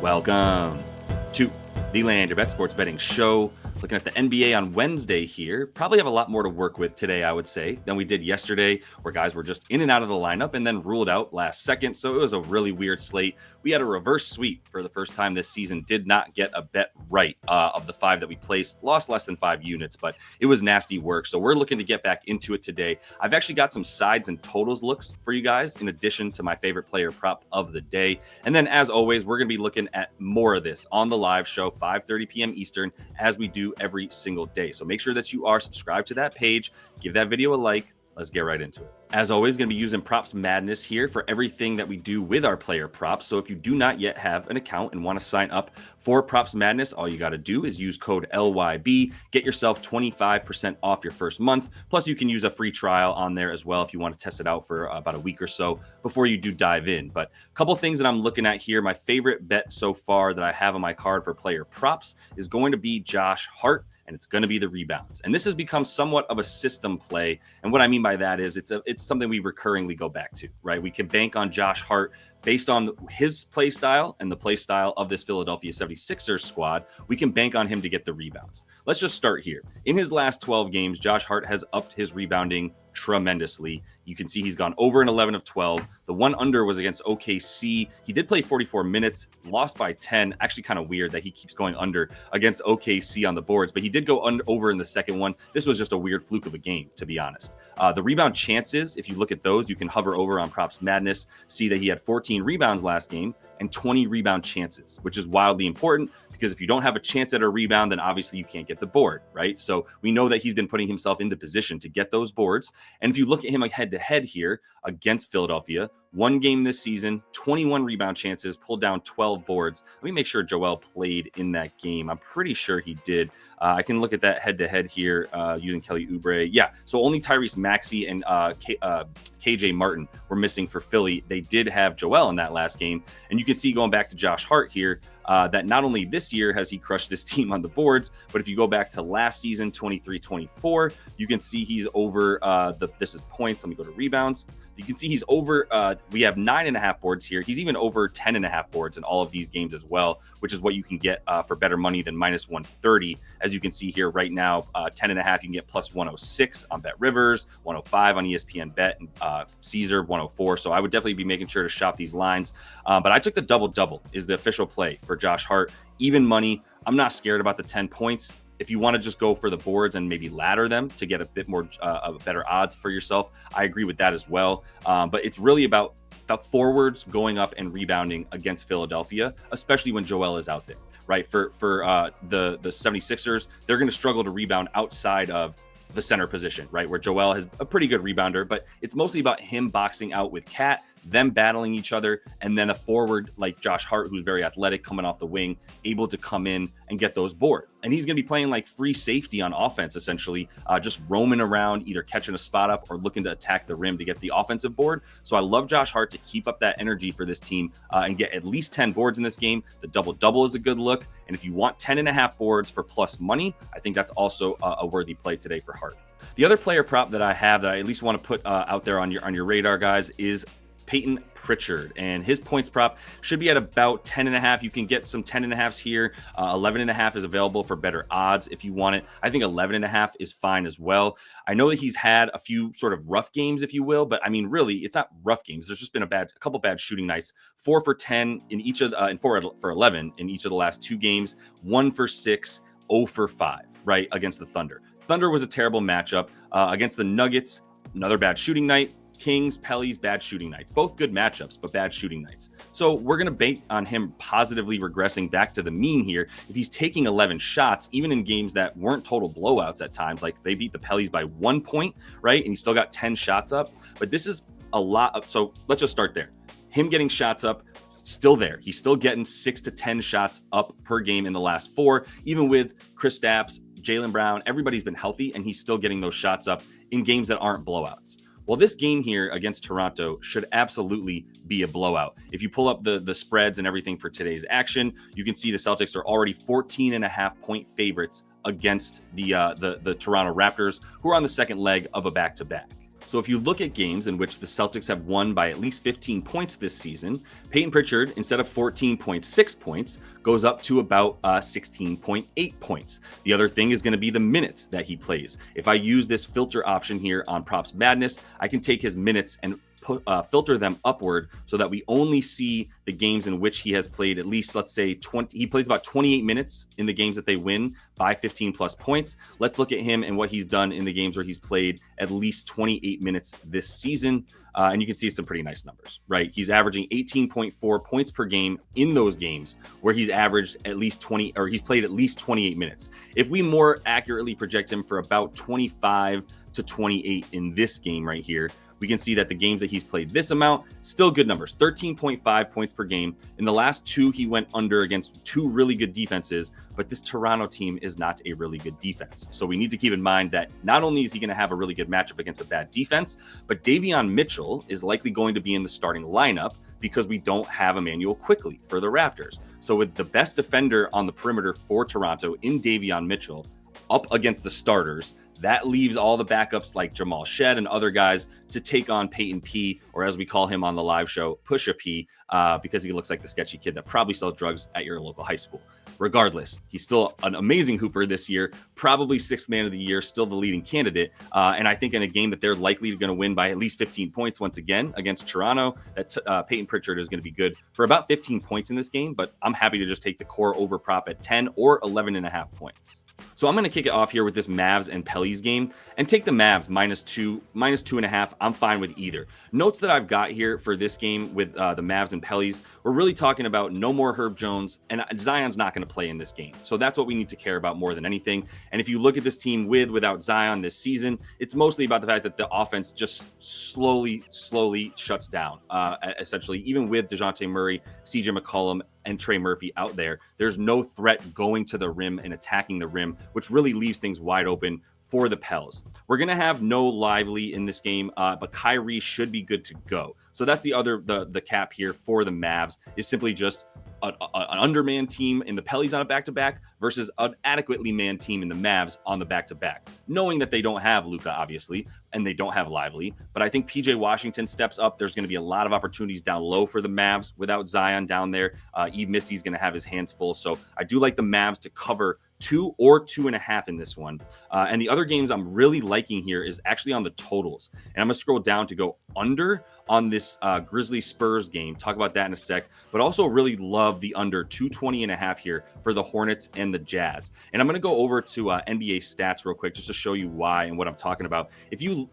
Welcome to the Land Your Bet Sports Betting Show. Looking at the NBA on Wednesday here. Probably have a lot more to work with today, I would say, than we did yesterday, where guys were just in and out of the lineup and then ruled out last second. So it was a really weird slate. We had a reverse sweep for the first time this season. Did not get a bet right of the 5 that we placed. Lost less than 5 units, but it was nasty work. So we're looking to get back into it today. I've actually got some sides and totals looks for you guys, in addition to my favorite player prop of the day. And then, as always, we're going to be looking at more of this on the live show, 5:30 p.m. Eastern, as we do every single day. So make sure that you are subscribed to that page. Give that video a like. Let's get right into it. As always, going to be using Props Madness here for everything that we do with our player props. So if you do not yet have an account and want to sign up for Props Madness, all you got to do is use code LYB. Get yourself 25% off your first month. Plus, you can use a free trial on there as well if you want to test it out for about a week or so before you do dive in. But a couple things that I'm looking at here. My favorite bet so far that I have on my card for player props is going to be Josh Hart, and it's going to be the rebounds. And this has become somewhat of a system play. And what I mean by that is it's something we recurringly go back to, right? We can bank on Josh Hart based on his play style and the play style of this Philadelphia 76ers squad. We can bank on him to get the rebounds. Let's just start here. In his last 12 games, Josh Hart has upped his rebounding tremendously. You can see he's gone over an 11 of 12. The one under was against OKC. He did play 44 minutes, lost by 10. Actually kind of weird that he keeps going under against OKC on the boards, but he did go over in the second one. This was just a weird fluke of a game, to be honest. The rebound chances, if you look at those, you can hover over on Props Madness, see that he had 14 rebounds last game and 20 rebound chances, which is wildly important because if you don't have a chance at a rebound, then obviously you can't get the board, right? So we know that he's been putting himself into position to get those boards. And if you look at him like head-to-head here against Philadelphia, one game this season, 21 rebound chances, pulled down 12 boards. Let me make sure Joel played in that game. I'm pretty sure he did. I can look at that head-to-head here using Kelly Oubre. Yeah, so only Tyrese Maxey and KJ Martin were missing for Philly. They did have Joel in that last game. And you can see going back to Josh Hart here, that not only this year has he crushed this team on the boards, but if you go back to last season, 23-24, you can see he's over, this is points. Let me go to rebounds. You can see he's over, we have 9.5 boards here. He's even over 10.5 boards in all of these games as well, which is what you can get for better money than minus 130. As you can see here right now, 10.5, you can get plus 106 on Bet Rivers, 105 on ESPN Bet, and Caesar 104. So I would definitely be making sure to shop these lines. But I took the double-double is the official play for Josh Hart. Even money. I'm not scared about the 10 points. If you want to just go for the boards and maybe ladder them to get a bit more better odds for yourself, I agree with that as well. But it's really about the forwards going up and rebounding against Philadelphia, especially when Joel is out there, right? For the 76ers, they're going to struggle to rebound outside of the center position, right? Where Joel has a pretty good rebounder, but it's mostly about him boxing out with Cat, them battling each other, and then a forward like Josh Hart, who's very athletic, coming off the wing, able to come in and get those boards. And he's going to be playing like free safety on offense, essentially, just roaming around, either catching a spot up or looking to attack the rim to get the offensive board. So I love Josh Hart to keep up that energy for this team and get at least 10 boards in this game. The double-double is a good look. And if you want 10.5 boards for plus money, I think that's also a worthy play today for Hart. The other player prop that I have that I at least want to put out there on your radar, guys, is Payton Pritchard, and his points prop should be at about 10.5. You can get some 10.5s here. 11.5 is available for better odds if you want it. I think 11.5 is fine as well. I know that he's had a few sort of rough games, if you will, but I mean, really, it's not rough games. There's just been a couple bad shooting nights. 4 for 10 in each of and 4 for 11 in each of the last 2 games. 1 for 6, 0 for 5, right, against the Thunder. Thunder was a terrible matchup. Against the Nuggets, another bad shooting night. Kings, Pellies, bad shooting nights. Both good matchups, but bad shooting nights. So we're going to bait on him positively regressing back to the mean here. If he's taking 11 shots, even in games that weren't total blowouts at times, like they beat the Pellies by 1 point, right? And he still got 10 shots up. But this is a lot of, so let's just start there. Him getting shots up, still there. He's still getting 6 to 10 shots up per game in the last 4, even with Kristaps, Jaylen Brown, everybody's been healthy, and he's still getting those shots up in games that aren't blowouts. Well, this game here against Toronto should absolutely be a blowout. If you pull up the spreads and everything for today's action, you can see the Celtics are already 14.5 point favorites against the Toronto Raptors, who are on the second leg of a back-to-back. So if you look at games in which the Celtics have won by at least 15 points this season, Payton Pritchard, instead of 14.6 points, goes up to about 16.8 points. The other thing is going to be the minutes that he plays. If I use this filter option here on Props Madness, I can take his minutes and filter them upward so that we only see the games in which he has played at least, let's say 20. He plays about 28 minutes in the games that they win by 15 plus points. Let's look at him and what he's done in the games where he's played at least 28 minutes this season. And you can see some pretty nice numbers, right? He's averaging 18.4 points per game in those games where he's averaged at least 20, or he's played at least 28 minutes. If we more accurately project him for about 25 to 28 in this game right here, we can see that the games that he's played this amount, still good numbers, 13.5 points per game. In the last two, he went under against two really good defenses, but this Toronto team is not a really good defense. So we need to keep in mind that not only is he going to have a really good matchup against a bad defense, but Davion Mitchell is likely going to be in the starting lineup because we don't have Emmanuel Quickley for the Raptors. So with the best defender on the perimeter for Toronto in Davion Mitchell up against the starters, that leaves all the backups like Jamal Shed and other guys to take on Peyton P, or as we call him on the live show, Pusha P, because he looks like the sketchy kid that probably sells drugs at your local high school. Regardless, he's still an amazing hooper this year, probably sixth man of the year, still the leading candidate. And I think in a game that they're likely going to win by at least 15 points once again against Toronto, that Payton Pritchard is going to be good for about 15 points in this game. But I'm happy to just take the core over prop at 10 or 11.5 points. So I'm going to kick it off here with this Mavs and Pellies game and take the Mavs -2.5. I'm fine with either. Notes that I've got here for this game with the Mavs and Pellies, we're really talking about no more Herb Jones, and Zion's not going to play in this game. So that's what we need to care about more than anything. And if you look at this team without Zion this season, it's mostly about the fact that the offense just slowly shuts down. Essentially, even with DeJounte Murray, CJ McCollum, and Trey Murphy out there, there's no threat going to the rim and attacking the rim, which really leaves things wide open for the Pels. We're going to have no Lively in this game, but Kyrie should be good to go. So that's the cap here for the Mavs is simply just an underman team in the Pellies on a back-to-back versus an adequately manned team in the Mavs on the back-to-back. Knowing that they don't have Luka, obviously, and they don't have Lively, but I think PJ Washington steps up. There's going to be a lot of opportunities down low for the Mavs without Zion down there. Yves Misty's going to have his hands full. So I do like the Mavs to cover 2 or 2.5 in this one. And the other games I'm really liking here is actually on the totals. And I'm going to scroll down to go under on this Grizzlies Spurs game. Talk about that in a sec. But also really love the under 220.5 here for the Hornets and the Jazz. And I'm going to go over to NBA stats real quick just to show you why and what I'm talking about.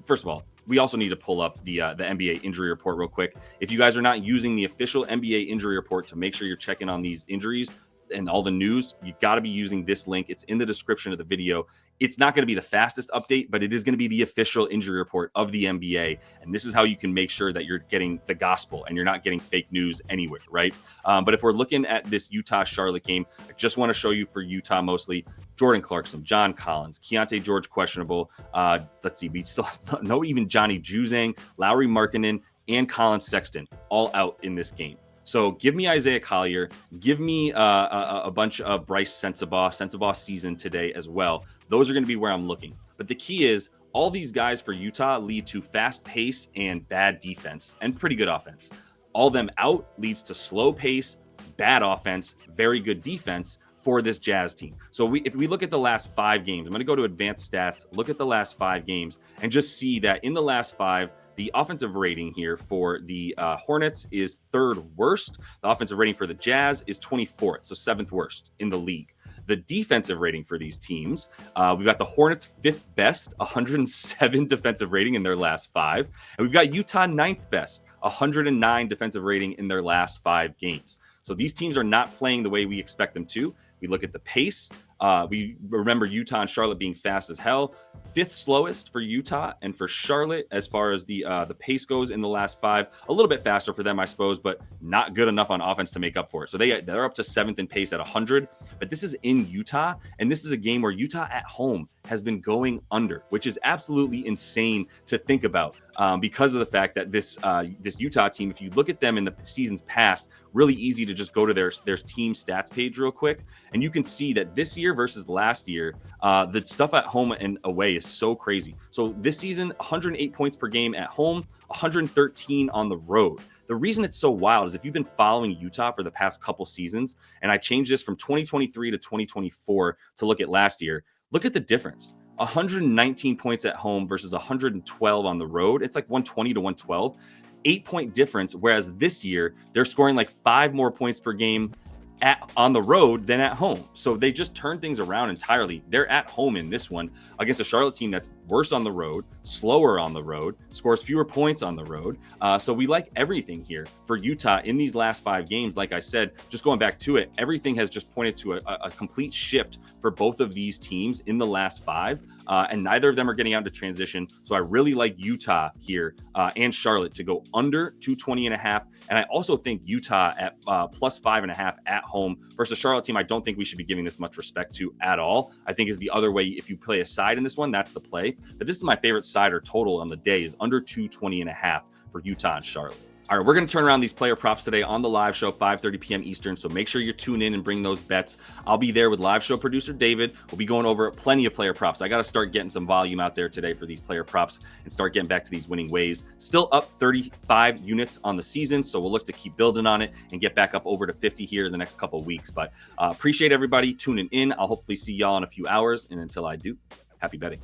First of all, we also need to pull up the NBA injury report real quick. If you guys are not using the official NBA injury report to make sure you're checking on these injuries and all the news, you got to be using this link. It's in the description of the video. It's not going to be the fastest update, but it is going to be the official injury report of the NBA. And this is how you can make sure that you're getting the gospel and you're not getting fake news anywhere, right? But if we're looking at this Utah-Charlotte game, I just want to show you for Utah mostly, Jordan Clarkson, John Collins, Keontae George questionable. Let's see, we still have no even Johnny Juzang, Lauri Markkanen, and Colin Sexton all out in this game. So give me Isaiah Collier, give me a bunch of Bryce Sensabaugh season today as well. Those are going to be where I'm looking. But the key is all these guys for Utah lead to fast pace and bad defense and pretty good offense. All them out leads to slow pace, bad offense, very good defense for this Jazz team. So if we look at the last 5 games, I'm going to go to advanced stats, look at the last 5 games, and just see that in the last 5, the offensive rating here for the Hornets is 3rd worst. The offensive rating for the Jazz is 24th, so 7th worst in the league. The defensive rating for these teams, we've got the Hornets 5th best, 107 defensive rating in their last 5. And we've got Utah 9th best, 109 defensive rating in their last 5 games. So these teams are not playing the way we expect them to. We look at the pace. We remember Utah and Charlotte being fast as hell. 5th slowest for Utah, and for Charlotte, as far as the pace goes in the last 5, a little bit faster for them, I suppose, but not good enough on offense to make up for it. So they're up to 7th in pace at 100, but this is in Utah, and this is a game where Utah at home has been going under, which is absolutely insane to think about because of the fact that this Utah team, if you look at them in the seasons past, really easy to just go to their team stats page real quick And you can see that this year versus last year, the stuff at home and away is so crazy. So this season, 108 points per game at home, 113 on the road. The reason it's so wild is if you've been following Utah for the past couple seasons, and I changed this from 2023 to 2024 to look at last year, look at the difference. 119 points at home versus 112 on the road. It's like 120 to 112. 8-point difference, whereas this year they're scoring like 5 more points per game on the road than at home. So they just turned things around entirely. They're at home in this one against a Charlotte team that's worse on the road, slower on the road, scores fewer points on the road. So we like everything here for Utah in these last 5 games. Like I said, just going back to it, everything has just pointed to a complete shift for both of these teams in the last 5, and neither of them are getting out to transition. So I really like Utah here and Charlotte to go under 220.5. And I also think Utah at plus 5.5 at home versus a Charlotte team I don't think we should be giving this much respect to at all. I think is the other way. If you play a side in this one, that's the play. But this is my favorite side or total on the day is under 220.5 for Utah and Charlotte. All right, we're going to turn around these player props today on the live show, 5:30 p.m. Eastern. So make sure you tune in and bring those bets. I'll be there with live show producer David. We'll be going over plenty of player props. I got to start getting some volume out there today for these player props and start getting back to these winning ways. Still up 35 units on the season, so we'll look to keep building on it and get back up over to 50 here in the next couple of weeks. But appreciate everybody tuning in. I'll hopefully see y'all in a few hours. And until I do, happy betting.